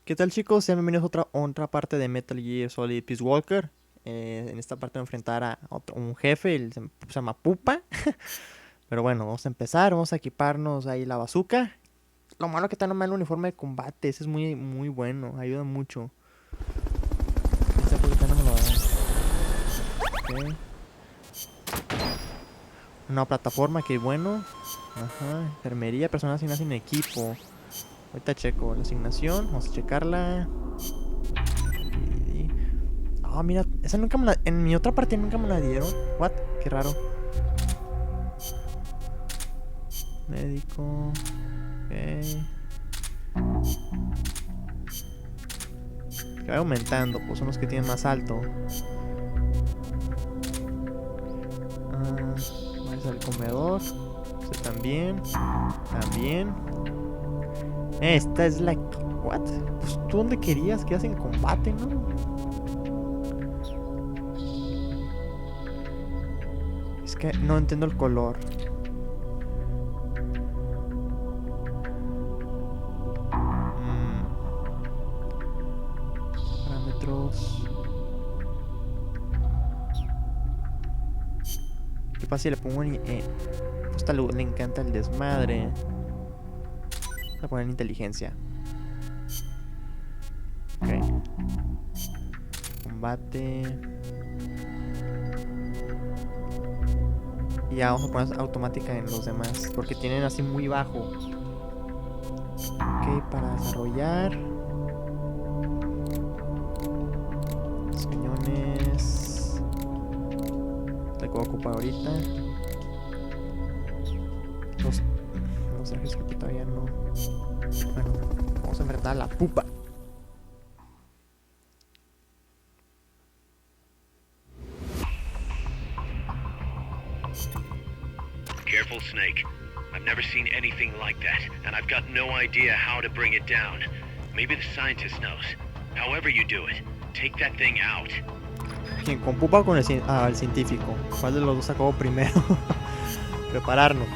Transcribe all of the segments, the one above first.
¿Qué tal, chicos? Sean bienvenidos a otra parte de Metal Gear Solid Peace Walker. En esta parte de enfrentar a un jefe, se llama Pupa. Pero bueno, vamos a empezar, vamos a equiparnos ahí la bazooka. Lo malo que está nomás el uniforme de combate, ese es muy bueno, ayuda mucho. Esta porque no me lo dan. Okay. Una plataforma, que bueno. Ajá, enfermería, personas asignadas sin equipo. Ahorita checo la asignación, vamos a checarla. Ah, mira, esa nunca me la... En mi otra parte nunca me la dieron. What? Qué raro. Médico. Ok. Que va aumentando, pues son los que tienen más alto. Vamos al comedor. Este también. También. Esta es la... What? Pues tú dónde querías que hacen combate, ¿no? Es que no entiendo el color. Parámetros. ¿Qué pasa si le pongo en... Pues le encanta el desmadre. Voy a poner en inteligencia. Ok. Combate. Y ya vamos a poner automática en los demás, porque tienen así muy bajo. Ok, para desarrollar. Los cañones. La que voy a ocupar ahorita. Los trajes que todavía no. Bueno, vamos a enfrentar a la pupa. Careful, Snake. I've never seen anything like that, and I've got no idea how to bring it down. Maybe the scientist knows. However you do it, take that thing out. ¿Quién? ¿Con Pupa o con el científico? ¿Cuál de los dos acabó primero? Prepararnos.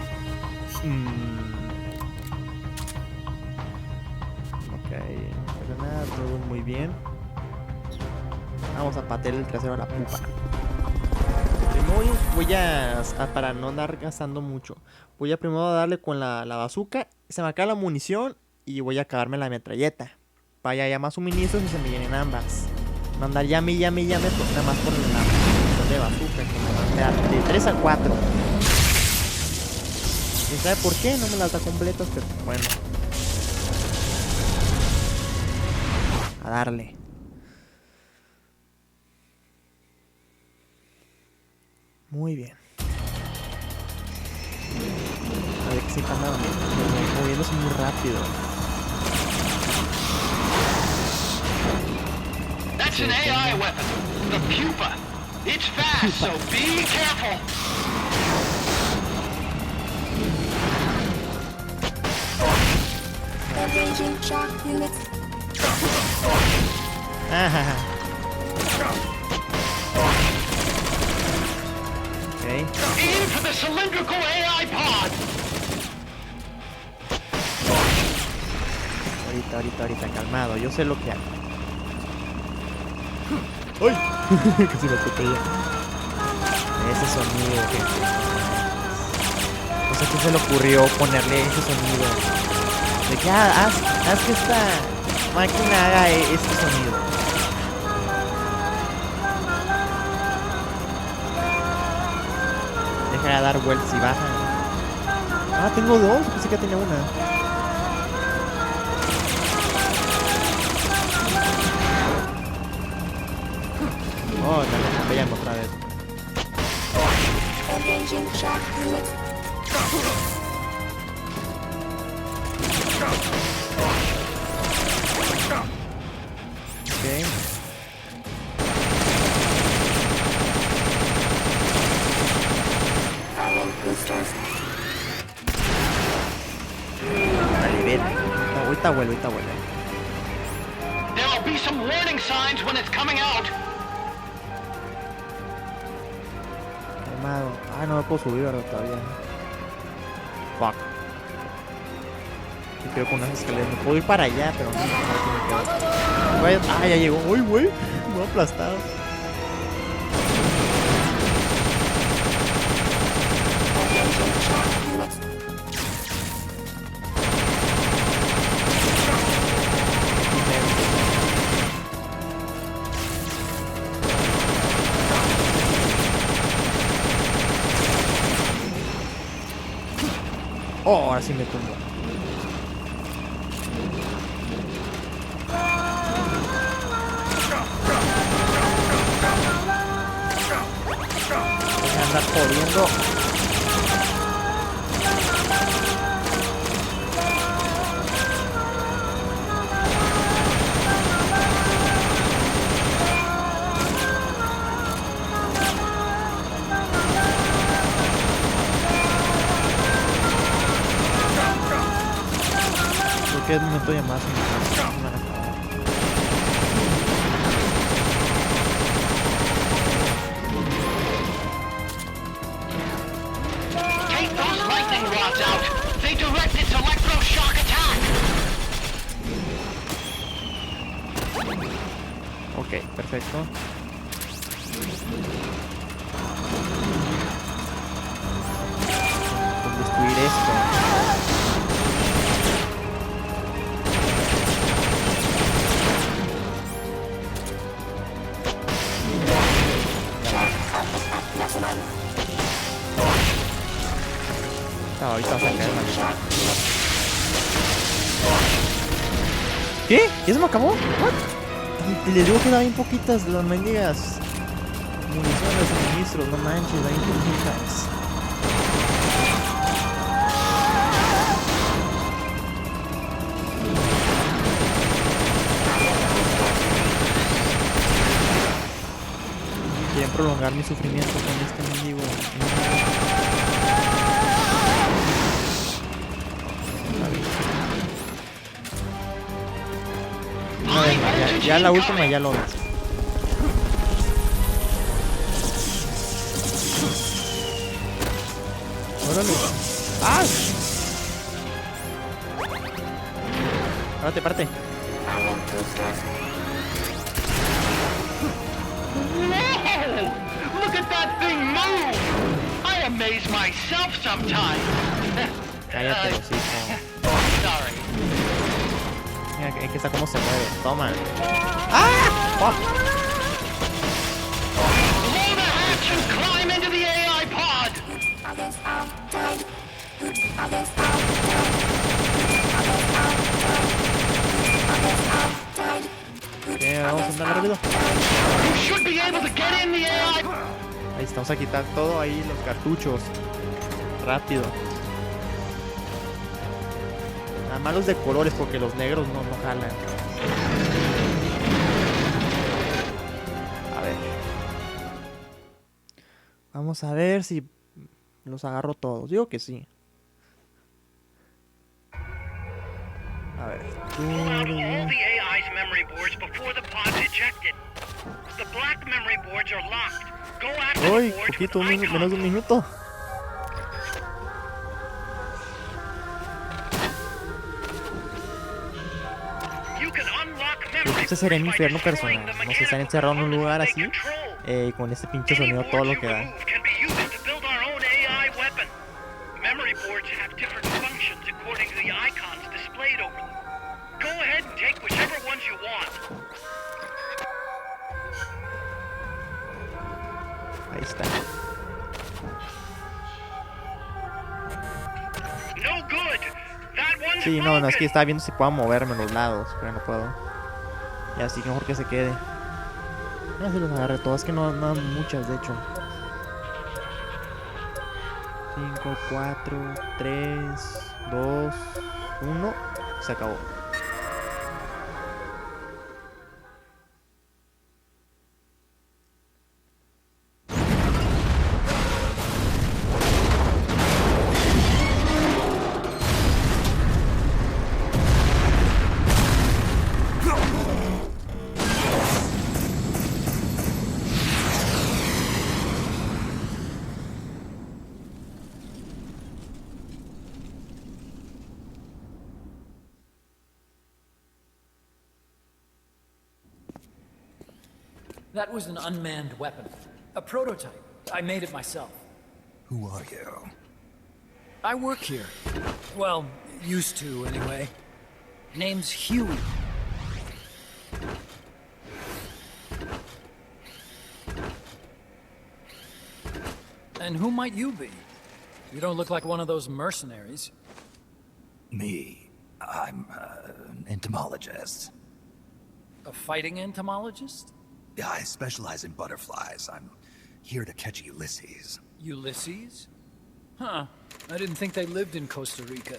Ok, pero nada, todo muy bien. Vamos a patear el trasero a la pupa. Primero voy a para no andar gastando mucho, voy a primero darle con la bazooka. Se me acaba la munición y voy a acabarme la metralleta. Vaya ya más suministros y se me llenen ambas. No andar llame, nada más por la munición de bazooka, que me va a dar de 3 a 4. ¿Quién sabe por qué? No me las da completas, pero bueno. A darle. Muy bien. A ver que se está moviéndose muy rápido. That's an AI weapon, the Pupa. It's fast, so be careful. Engaging shock units. Okay. Aim for the cylindrical AI pod. Ahorita, calmado. Yo sé lo que hago. ¡Ay! Casi me atropella. Ese sonido, gente. No sé qué se le ocurrió ponerle ese sonido. De que haz que esta máquina haga este sonido. Deja de dar vueltas y baja. Ah, tengo dos. Pensé que tenía una. Oh, me lo atropellan otra vez. Engaging shock units. Ok. Boosters. Dale, vete. Ahorita vuelve. There'll be some warning signs when it's coming out. Calmado. Ah, no me puedo subir, ¿verdad? Todavía. Fuck. refiero con unas escaleras. Me puedo ir para allá, pero no sé me quedo. Ah, ya llegó. Uy, güey. Me he aplastado. Oh, ahora sí me tumbo. Voy a andar jodiendo. Creo que es momento de llamar a Take those lightning rods out. They direct its electroshock attack. Ok, perfecto. Con destruir esto. Ahorita vamos a caer en la mitad. ¿Qué? ¿Ya se me acabó? ¿What? Les digo que da bien poquitas las mendigas municiones de suministros, no manches, da bien poquitas. Quieren prolongar mi sufrimiento con este mendigo. Ya la última ya lo ves. Órale. ¡Ah! Párate, párate. Whoa! Look at that thing move! I amaze myself sometimes. Cállate, hocico. Sorry. Mira, es que está como se mueve. Toma. ¡Ah! ¡Oh! Blow the hatch and climb into the AI pod! Others have died. Others have died. Others have died. ¿Qué? Vamos a andar rápido. You should be able to get in the AI. Ahí estamos a quitar todo ahí, los cartuchos. Rápido. Nada más los de colores porque los negros no jalan. A ver. Vamos a ver si los agarro todos. Digo que sí. A ver. Pull out all the AI's memory boards before the pod's ejected. The black memory boards are locked. Go after Uy, the boards poquito, with menos de un icons. minuto. You can unlock Creo que memory este será mi boards by infierno destroying personal. the No sé, estar mechanical encerrado en un lugar components they así. control. Con este pinche Any sonido, board todo lo you que da. remove can be used to build our own AI weapon. Memory boards have different functions according to the icons displayed over them. Go ahead and take whichever ones you want. Ahí está. No good. That one's Sí, no, es que broken. estaba viendo si puedo moverme a los lados, pero no puedo. Y así que mejor que se quede. No sé si los agarré todos, es que no dan muchas, de hecho. 5, 4, 3, 2, 1. Se acabó. That was an unmanned weapon. A prototype. I made it myself. Who are you? I work here. Well, used to, anyway. Name's Huey. And who might you be? You don't look like one of those mercenaries. Me. I'm an entomologist. A fighting entomologist? Yeah, I specialize in butterflies. I'm here to catch Ulysses. Ulysses? Huh. I didn't think they lived in Costa Rica.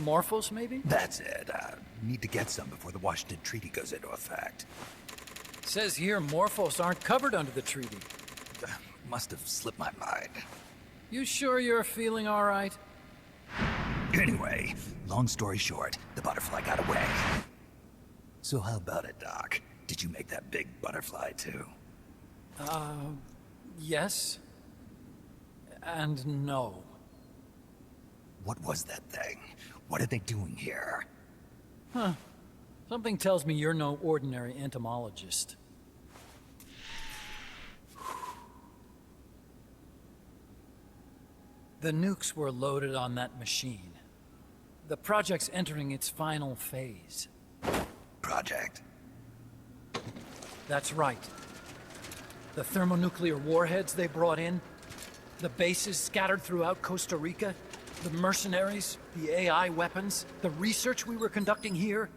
Morphos, maybe? That's it. Need to get some before the Washington Treaty goes into effect. Says here Morphos aren't covered under the treaty. Must have slipped my mind. You sure you're feeling all right? Anyway, long story short, the butterfly got away. So how about it, Doc? Did you make that big butterfly too? Yes. And no. What was that thing? What are they doing here? Huh. Something tells me you're no ordinary entomologist. The nukes were loaded on that machine. The project's entering its final phase. Project? That's right. The thermonuclear warheads they brought in, the bases scattered throughout Costa Rica, the mercenaries, the AI weapons, the research we were conducting here.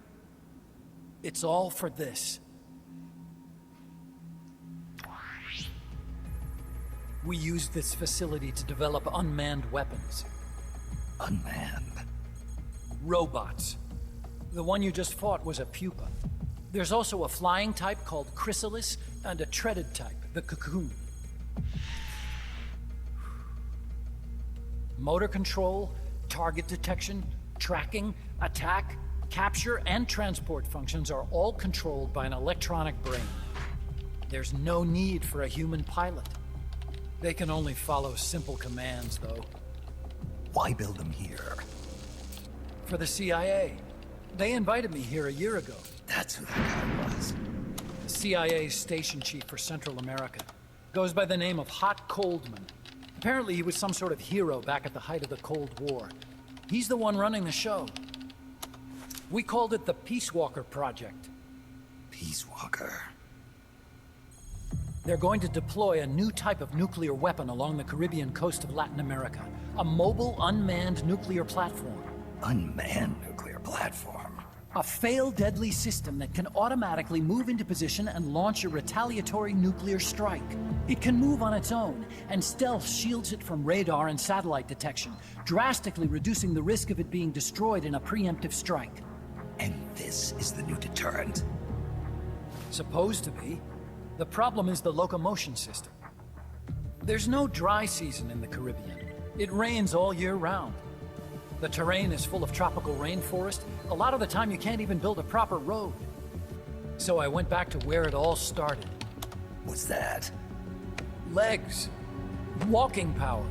It's all for this. We used this facility to develop unmanned weapons. Unmanned? Robots. The one you just fought was a pupa. There's also a flying type called chrysalis and a treaded type, the cocoon. Motor control, target detection, tracking, attack, capture, and transport functions are all controlled by an electronic brain. There's no need for a human pilot. They can only follow simple commands, though. Why build them here? For the CIA. They invited me here a year ago. That's who that guy was. The CIA's station chief for Central America. Goes by the name of Hot Coldman. Apparently he was some sort of hero back at the height of the Cold War. He's the one running the show. We called it the Peace Walker Project. Peace Walker. They're going to deploy a new type of nuclear weapon along the Caribbean coast of Latin America. A mobile, unmanned nuclear platform. Unmanned nuclear platform. A fail-deadly system that can automatically move into position and launch a retaliatory nuclear strike. It can move on its own, and stealth shields it from radar and satellite detection, drastically reducing the risk of it being destroyed in a preemptive strike. And this is the new deterrent? Supposed to be. The problem is the locomotion system. There's no dry season in the Caribbean. It rains all year round. The terrain is full of tropical rainforest. A lot of the time you can't even build a proper road. So I went back to where it all started. What's that? Legs. Walking power.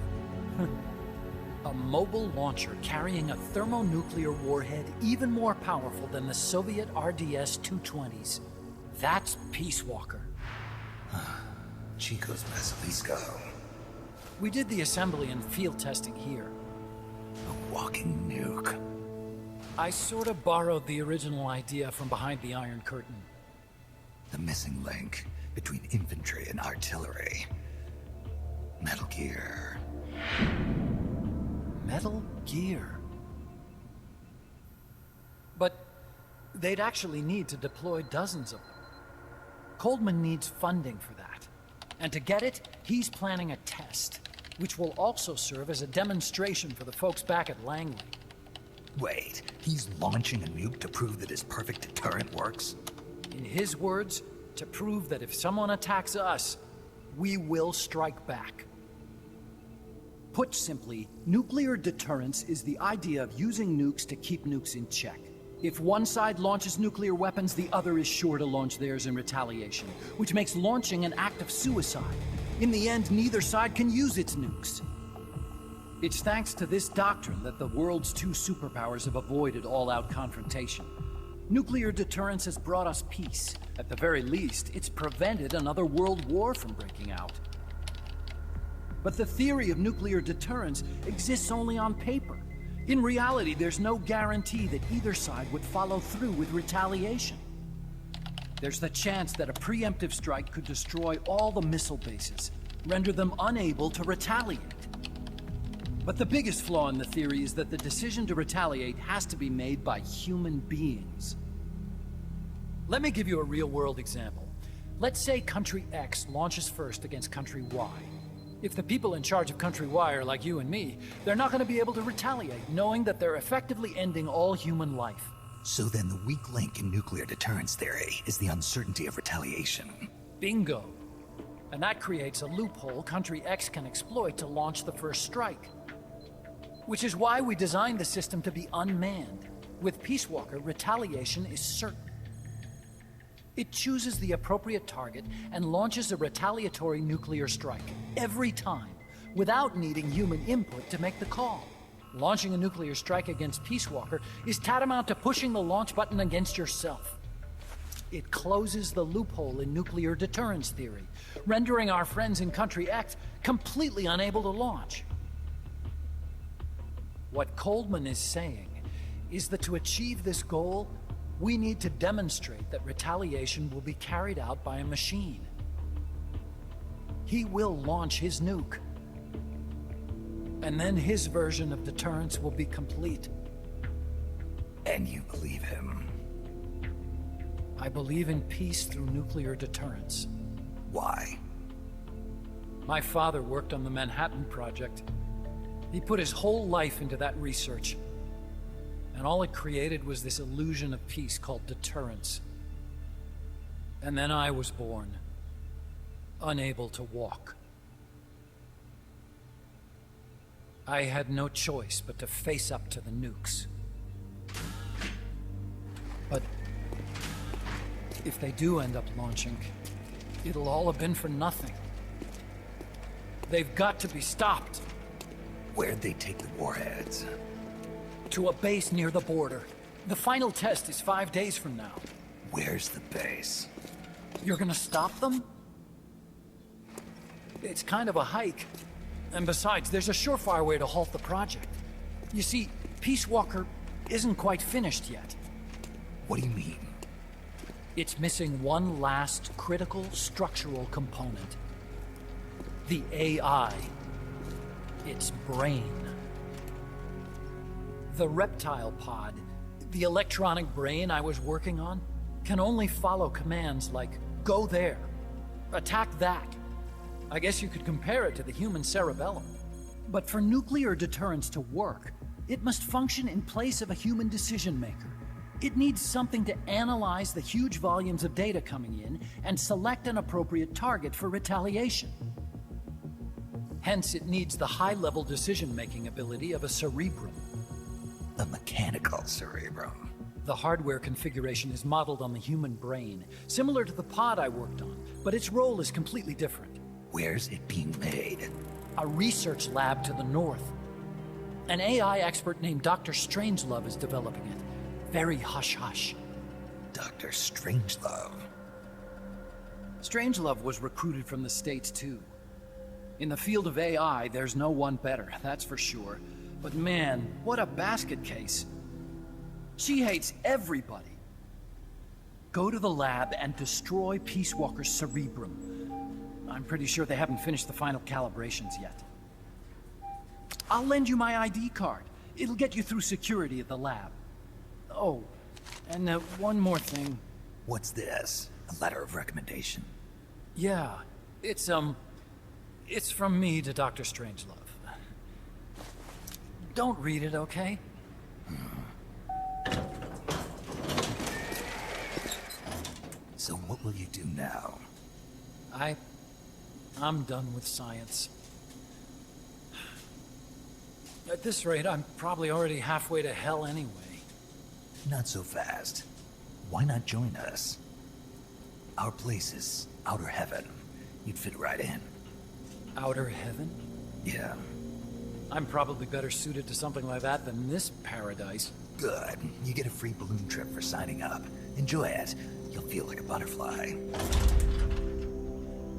A mobile launcher carrying a thermonuclear warhead even more powerful than the Soviet RDS-220s. That's Peace Walker. Chico's Basilisco. We did the assembly and field testing here. A walking nuke. I sort of borrowed the original idea from behind the Iron Curtain. The missing link between infantry and artillery. Metal Gear. Metal Gear. But they'd actually need to deploy dozens of them. Coldman needs funding for that. And to get it, he's planning a test, which will also serve as a demonstration for the folks back at Langley. Wait, he's launching a nuke to prove that his perfect deterrent works? In his words, to prove that if someone attacks us, we will strike back. Put simply, nuclear deterrence is the idea of using nukes to keep nukes in check. If one side launches nuclear weapons, the other is sure to launch theirs in retaliation, which makes launching an act of suicide. In the end, neither side can use its nukes. It's thanks to this doctrine that the world's two superpowers have avoided all-out confrontation. Nuclear deterrence has brought us peace. At the very least, it's prevented another world war from breaking out. But the theory of nuclear deterrence exists only on paper. In reality, there's no guarantee that either side would follow through with retaliation. There's the chance that a preemptive strike could destroy all the missile bases, render them unable to retaliate. But the biggest flaw in the theory is that the decision to retaliate has to be made by human beings. Let me give you a real-world example. Let's say Country X launches first against Country Y. If the people in charge of Country Y are like you and me, they're not going to be able to retaliate, knowing that they're effectively ending all human life. So then the weak link in nuclear deterrence theory is the uncertainty of retaliation. Bingo. And that creates a loophole Country X can exploit to launch the first strike. Which is why we designed the system to be unmanned. With Peace Walker, retaliation is certain. It chooses the appropriate target and launches a retaliatory nuclear strike every time, without needing human input to make the call. Launching a nuclear strike against Peace Walker is tantamount to pushing the launch button against yourself. It closes the loophole in nuclear deterrence theory, rendering our friends in Country X completely unable to launch. What Coldman is saying is that to achieve this goal, we need to demonstrate that retaliation will be carried out by a machine. He will launch his nuke. And then his version of deterrence will be complete. And you believe him? I believe in peace through nuclear deterrence. Why? My father worked on the Manhattan Project. He put his whole life into that research. And all it created was this illusion of peace called deterrence. And then I was born, unable to walk. I had no choice but to face up to the nukes. But if they do end up launching, it'll all have been for nothing. They've got to be stopped. Where'd they take the warheads? To a base near the border. The final test is 5 days from now. Where's the base? You're gonna stop them? It's kind of a hike. And besides, there's a surefire way to halt the project. You see, Peace Walker isn't quite finished yet. What do you mean? It's missing one last critical structural component. The AI. Its brain. The reptile pod, the electronic brain I was working on, can only follow commands like, go there, attack that. I guess you could compare it to the human cerebellum. But for nuclear deterrence to work, it must function in place of a human decision maker. It needs something to analyze the huge volumes of data coming in and select an appropriate target for retaliation. Hence, it needs the high-level decision-making ability of a cerebrum. A mechanical cerebrum. The hardware configuration is modeled on the human brain, similar to the pod I worked on, but its role is completely different. Where's it being made? A research lab to the north. An AI expert named Dr. Strangelove is developing it. Very hush-hush. Dr. Strangelove. Strangelove was recruited from the States, too. In the field of AI, there's no one better, that's for sure. But man, what a basket case. She hates everybody. Go to the lab and destroy Peace Walker's cerebrum. I'm pretty sure they haven't finished the final calibrations yet. I'll lend you my ID card. It'll get you through security at the lab. Oh, and one more thing. What's this? A letter of recommendation? Yeah, it's from me to Dr. Strangelove. Don't read it, okay? So what will you do now? I'm done with science. At this rate, I'm probably already halfway to hell anyway. Not so fast. Why not join us? Our place is outer heaven. You'd fit right in. Outer heaven? Yeah. I'm probably better suited to something like that than this paradise. Good. You get a free balloon trip for signing up. Enjoy it. You'll feel like a butterfly.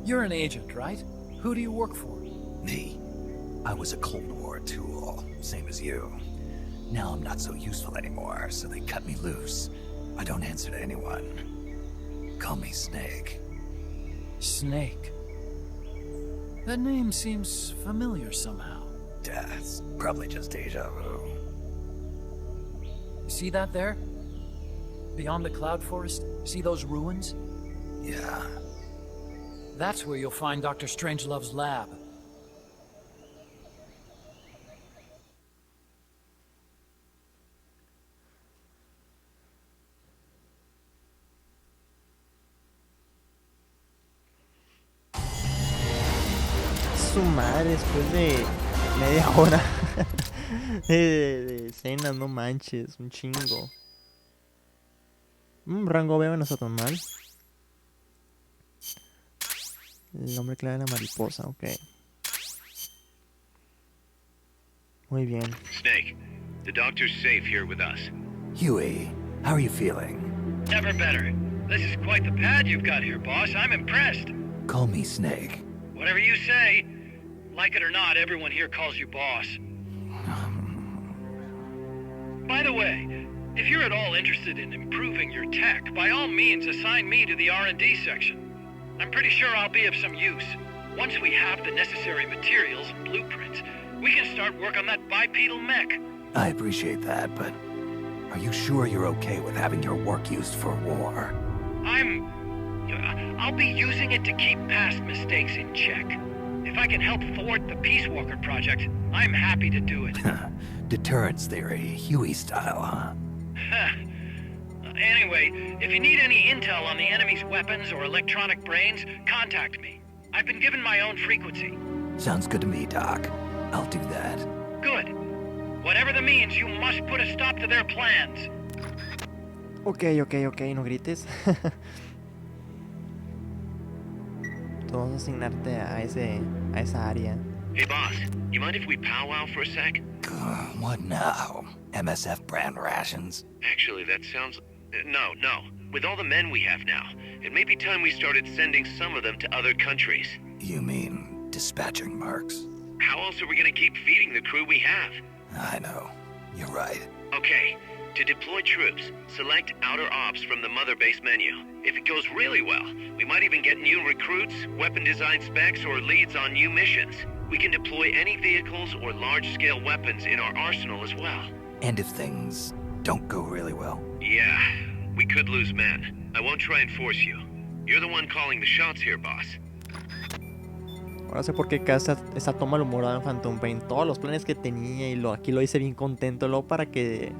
You're an agent, right? Who do you work for? Me. I was a Cold War tool, same as you. Now I'm not so useful anymore, so they cut me loose. I don't answer to anyone. Call me Snake. Snake. That name seems familiar somehow. That's probably just deja vu. See that there? Beyond the cloud forest? See those ruins? Yeah. That's where you'll find Dr. Strangelove's lab. Su madre, después de media hora de escenas, no manches, un chingo. Rango veo no está tan mal. El nombre clave de la mariposa, ok. Muy bien. Snake, the doctor's safe here with us. Huey, how are you feeling? Never better. This is quite the pad you've got here, boss. I'm impressed. Call me Snake. Whatever you say. Like it or not, everyone here calls you boss. By the way, if you're at all interested in improving your tech, by all means assign me to the R&D section. I'm pretty sure I'll be of some use. Once we have the necessary materials and blueprints, we can start work on that bipedal mech. I appreciate that, but are you sure you're okay with having your work used for war? I'll be using it to keep past mistakes in check. If I can help thwart the Peace Walker project, I'm happy to do it. Deterrence theory, Huey style, huh? Anyway, if you need any intel on the enemy's weapons or electronic brains, contact me. I've been given my own frequency. Sounds good to me, Doc. I'll do that. Good. Whatever the means, you must put a stop to their plans. Ok, no grites. Vamos a asignarte a esa área. Hey boss, you mind if we powwow for a sec? What now? MSF brand rations? Actually, that sounds... No. With all the men we have now, it may be time we started sending some of them to other countries. You mean dispatching marks? How else are we gonna keep feeding the crew we have? I know. You're right. Okay, to deploy troops, select outer ops from the mother base menu. If it goes really well, we might even get new recruits, weapon design specs, or leads on new missions. We can deploy any vehicles or large-scale weapons in our arsenal as well. And if things don't go really well? Yeah, we could lose men. I won't try and force you. You're the one calling the shots here, boss. Ahora sé por qué esa toma lo morado en Phantom Pain. Todos los planes que tenía y aquí lo hice bien contento. Luego para que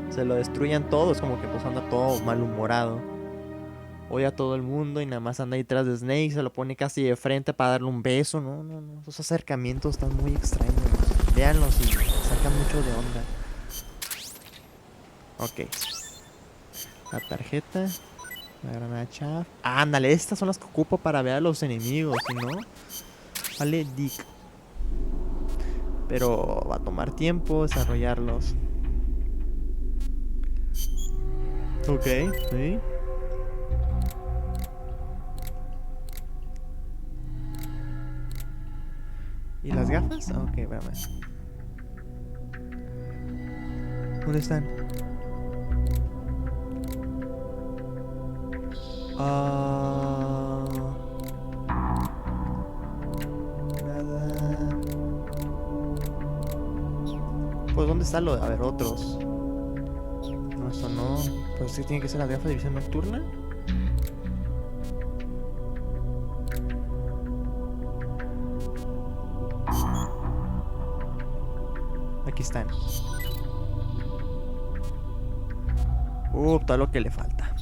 se lo destruyan todos, como que pues anda todo malhumorado. Odia a todo el mundo y nada más anda ahí detrás de Snake. Se lo pone casi de frente para darle un beso. No. Esos acercamientos están muy extraños. Véanlos y sacan mucho de onda. Ok. La tarjeta. La granada chaff. Ándale, estas son las que ocupo para ver a los enemigos. Si no, vale dick. Pero va a tomar tiempo desarrollarlos. Ok, sí. ¿Y las gafas? Ok, espérame. ¿Dónde están? Nada. Pues ¿dónde está lo de... A ver, otros. No, eso no. Pues sí tiene que ser la gafa de visión nocturna. Aquí están. Todo lo que le falta.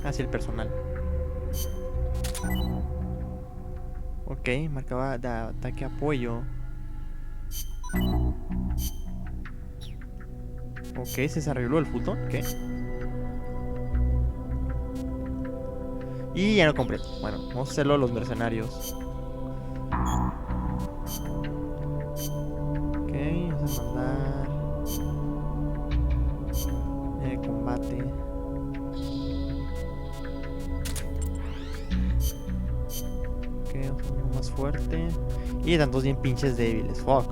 Así el personal. Ok, marcaba de ataque apoyo. Ok, se desarregló el futón. ¿Qué? Y ya no completo. Bueno, vamos a hacerlo los mercenarios. Uno más fuerte. Y tantos bien pinches débiles. Fuck.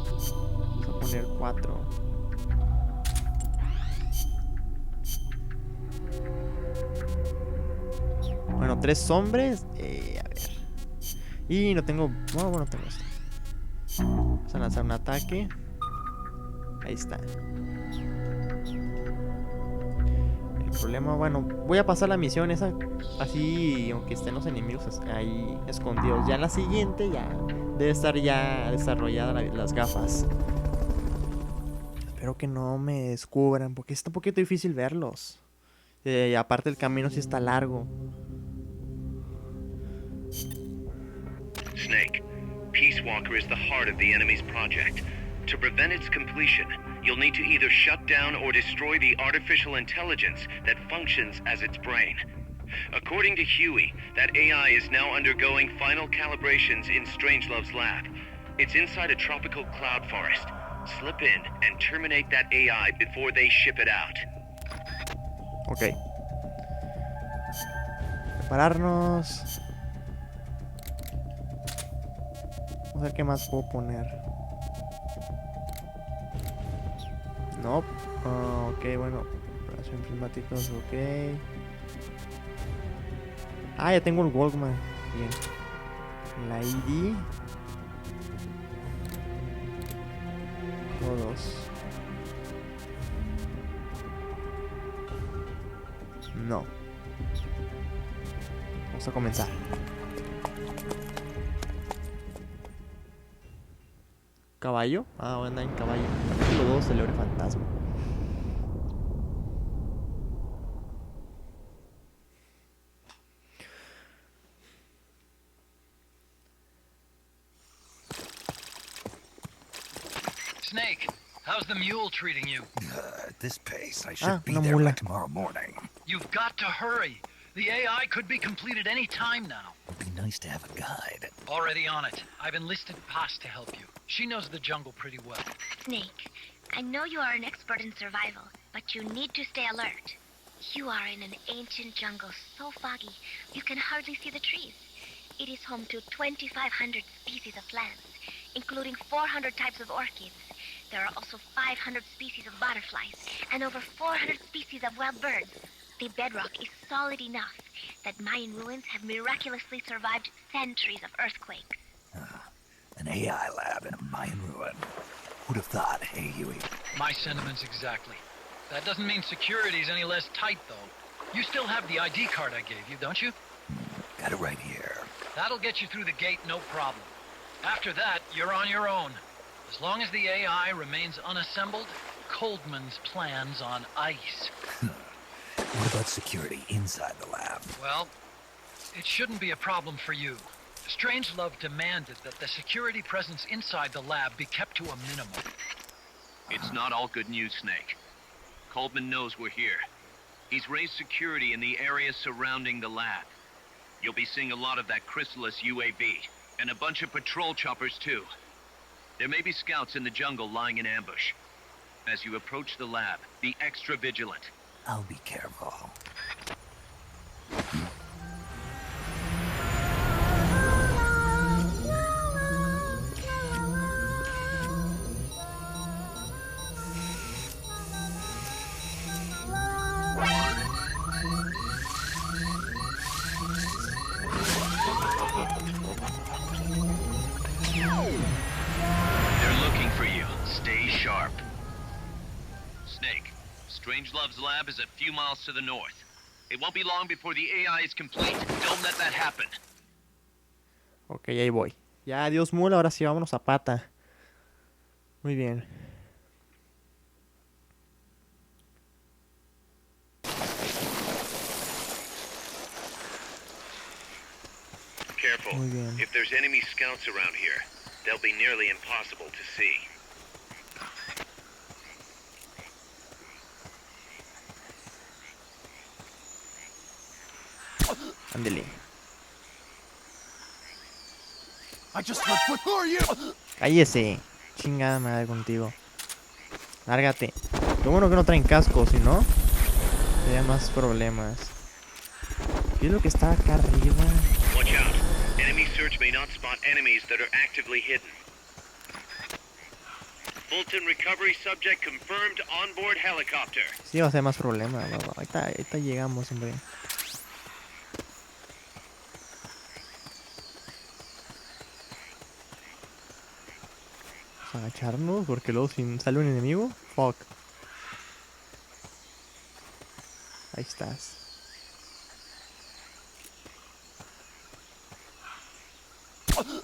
Vamos a poner 4. Bueno, 3 hombres. A ver. Y no tengo... No, bueno, tengo esto. Vamos a lanzar un ataque. Ahí está. El problema, bueno, voy a pasar la misión esa así, aunque estén los enemigos ahí escondidos. Ya en la siguiente ya debe estar ya desarrollada las gafas. Espero que no me descubran, porque está un poquito difícil verlos. Aparte el camino sí está largo. Snake, Peace Walker is the heart of the enemy's project. To prevent its completion, you'll need to either shut down or destroy the artificial intelligence that functions as its brain. According to Huey, that AI is now undergoing final calibrations in Strangelove's lab. It's inside a tropical cloud forest. Slip in and terminate that AI before they ship it out. Ok. Prepararnos. Vamos a ver qué más puedo poner. No. Ok, bueno. Operación prismáticos, ok. Ah, ya tengo el Walkman. Bien. La ID. Todos. No. Vamos a comenzar. ¿Caballo? Ah, voy a andar en caballo. Capítulo 2, el héroe fantasma. Snake, how's the mule treating you? At this pace, I should be una there mula. by tomorrow morning. You've got to hurry. The AI could be completed any time now. It'd be nice to have a guide. Already on it. I've enlisted Paz to help you. She knows the jungle pretty well. Snake, I know you are an expert in survival, but you need to stay alert. You are in an ancient jungle so foggy, you can hardly see the trees. It is home to 2,500 species of plants, including 400 types of orchids. There are also 500 species of butterflies, and over 400 species of wild birds. The bedrock is solid enough that Mayan ruins have miraculously survived centuries of earthquakes. An AI lab in a Mayan ruin. Who'd have thought, hey, Huey? My sentiments exactly. That doesn't mean security's any less tight, though. You still have the ID card I gave you, don't you? Got it right here. That'll get you through the gate, no problem. After that, you're on your own. As long as the AI remains unassembled, Coldman's plan's on ice. What about security inside the lab? Well, it shouldn't be a problem for you. Strangelove demanded that the security presence inside the lab be kept to a minimum. It's not all good news, Snake. Coldman knows we're here. He's raised security in the area surrounding the lab. You'll be seeing a lot of that Chrysalis UAV, and a bunch of patrol choppers too. There may be scouts in the jungle lying in ambush. As you approach the lab, be extra vigilant. I'll be careful. They're looking for you. Stay sharp. Snake, Strangelove's lab is a few miles to the north. It won't be long before the AI is complete. Don't let that happen. Ok, ahí voy. Ya, adiós mula, ahora sí vámonos a pata. Muy bien. Careful. Muy bien. If there's enemy scouts around here, they'll be nearly impossible to see. Ándele. I just heard foot. Who are you? Cállese. Chingada madre contigo. Lárgate. Qué bueno que no traen casco, si no, serían más problemas. ¿Qué es lo que está acá arriba? Watch out. Enemy search may not spot enemies that are actively hidden. Fulton recovery subject confirmed onboard helicopter. Sí, va a ser más problema. Ahorita llegamos, hombre. Vamos a agacharnos porque luego si sale un enemigo, fuck. Ahí estás.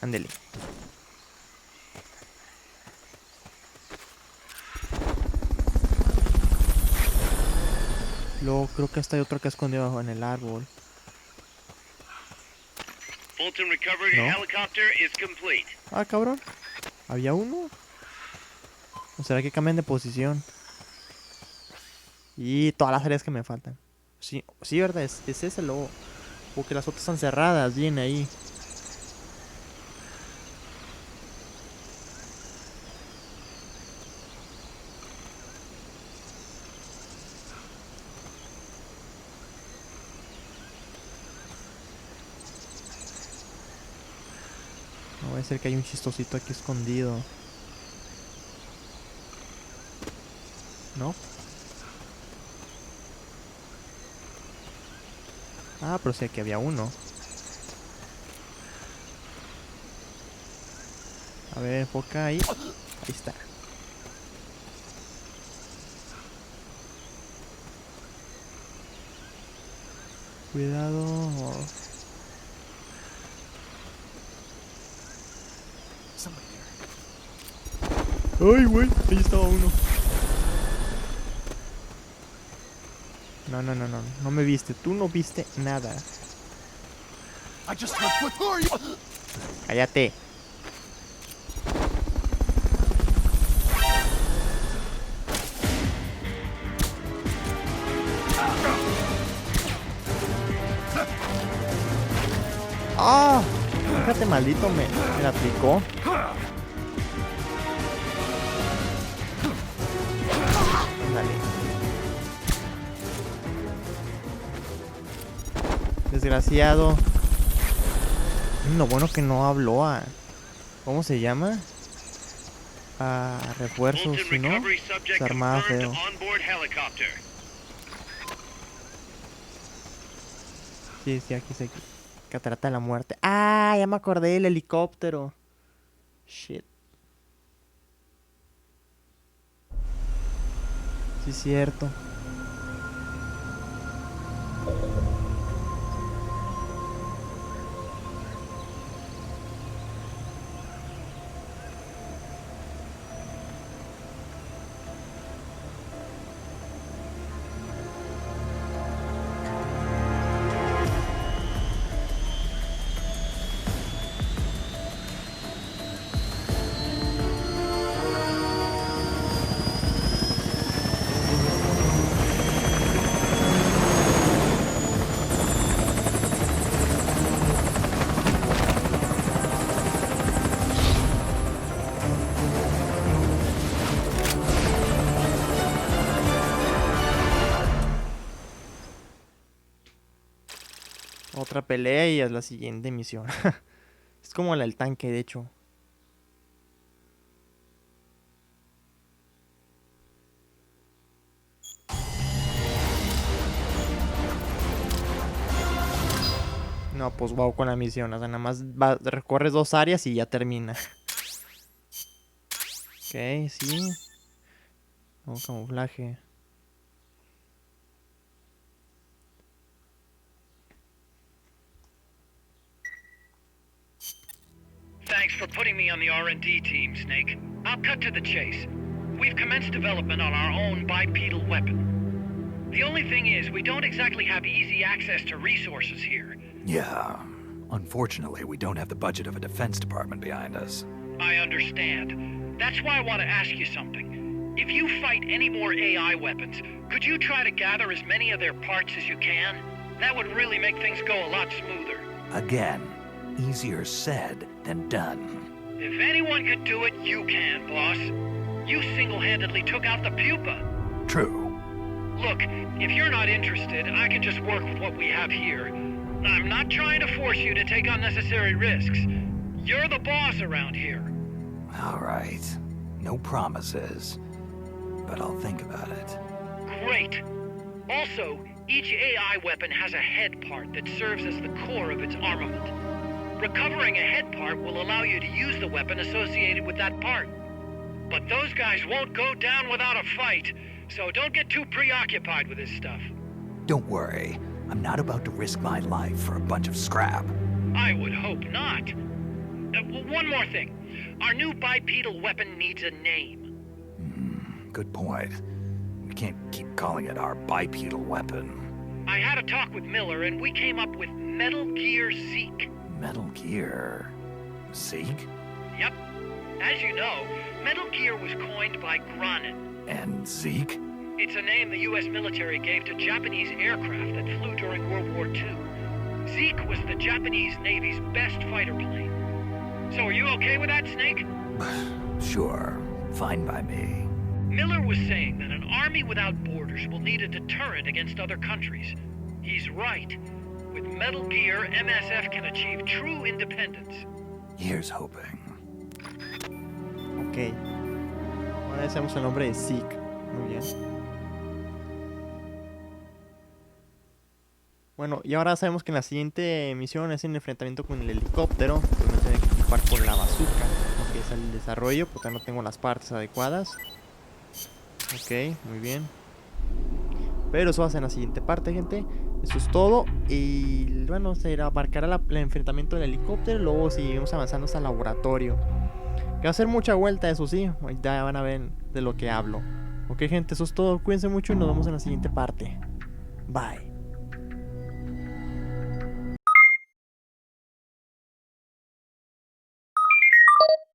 Ándele. Luego creo que hasta hay otro que escondido abajo en el árbol. Fulton recovery No. helicopter is complete. Ah, cabrón. ¿Había uno? ¿O será que cambian de posición? Y todas las áreas que me faltan. Sí, sí, verdad, es ese lobo. Porque las otras están cerradas, viene ahí. No va a ser que hay un chistosito aquí escondido. ¿No? Ah, pero sí, aquí había uno. A ver, enfoca ahí. Ahí está. Cuidado. Ay, güey, ahí estaba uno. No, no, no, no, no me viste. Tú no viste nada. Cállate. ¡Ah! Fíjate, maldito, me la aplicó. Ándale. Desgraciado. Lo bueno que no habló a... ¿Cómo se llama? A refuerzos, si no, se armaba feo. Sí, sí, aquí se... Catarata de la muerte. Ah, ya me acordé del helicóptero. Shit. Sí, cierto. Otra pelea y es la siguiente misión. Es como la del tanque, de hecho. No, pues wow con la misión. O sea, nada más recorres 2 áreas y ya termina. Ok, sí. Oh, camuflaje. Thanks for putting me on the R&D team, Snake. I'll cut to the chase. We've commenced development on our own bipedal weapon. The only thing is, we don't exactly have easy access to resources here. Yeah. Unfortunately, we don't have the budget of a defense department behind us. I understand. That's why I want to ask you something. If you fight any more AI weapons, could you try to gather as many of their parts as you can? That would really make things go a lot smoother. Again, easier said than done. If anyone could do it, you can, boss. You single-handedly took out the Pupa. True. Look, if you're not interested, I can just work with what we have here. I'm not trying to force you to take unnecessary risks. You're the boss around here. All right. No promises. But I'll think about it. Great. Also, each AI weapon has a head part that serves as the core of its armament. Recovering a head part will allow you to use the weapon associated with that part. But those guys won't go down without a fight, so don't get too preoccupied with this stuff. Don't worry. I'm not about to risk my life for a bunch of scrap. I would hope not. One more thing. Our new bipedal weapon needs a name. Good point. We can't keep calling it our bipedal weapon. I had a talk with Miller, and we came up with Metal Gear Zeke. Metal Gear... Zeke? Yep. As you know, Metal Gear was coined by Granin. And Zeke? It's a name the U.S. military gave to Japanese aircraft that flew during World War II. Zeke was the Japanese Navy's best fighter plane. So are you okay with that, Snake? Sure. Fine by me. Miller was saying that an army without borders will need a deterrent against other countries. He's right. With Metal Gear, MSF can achieve true independence. Here's hoping. Ok. Ahora decimos el nombre de Zeke. Muy bien. Bueno, y ahora sabemos que en la siguiente misión es el enfrentamiento con el helicóptero. Pues me tengo que equipar con la bazooka, que es el desarrollo, porque no tengo las partes adecuadas. Ok, muy bien. Pero eso va a ser en la siguiente parte, gente. Eso es todo. Y bueno, se abarcará el enfrentamiento del helicóptero. Luego seguimos avanzando hasta el laboratorio. Que va a ser mucha vuelta, eso sí. Ya van a ver de lo que hablo. Ok, gente, eso es todo. Cuídense mucho y nos vemos en la siguiente parte. Bye.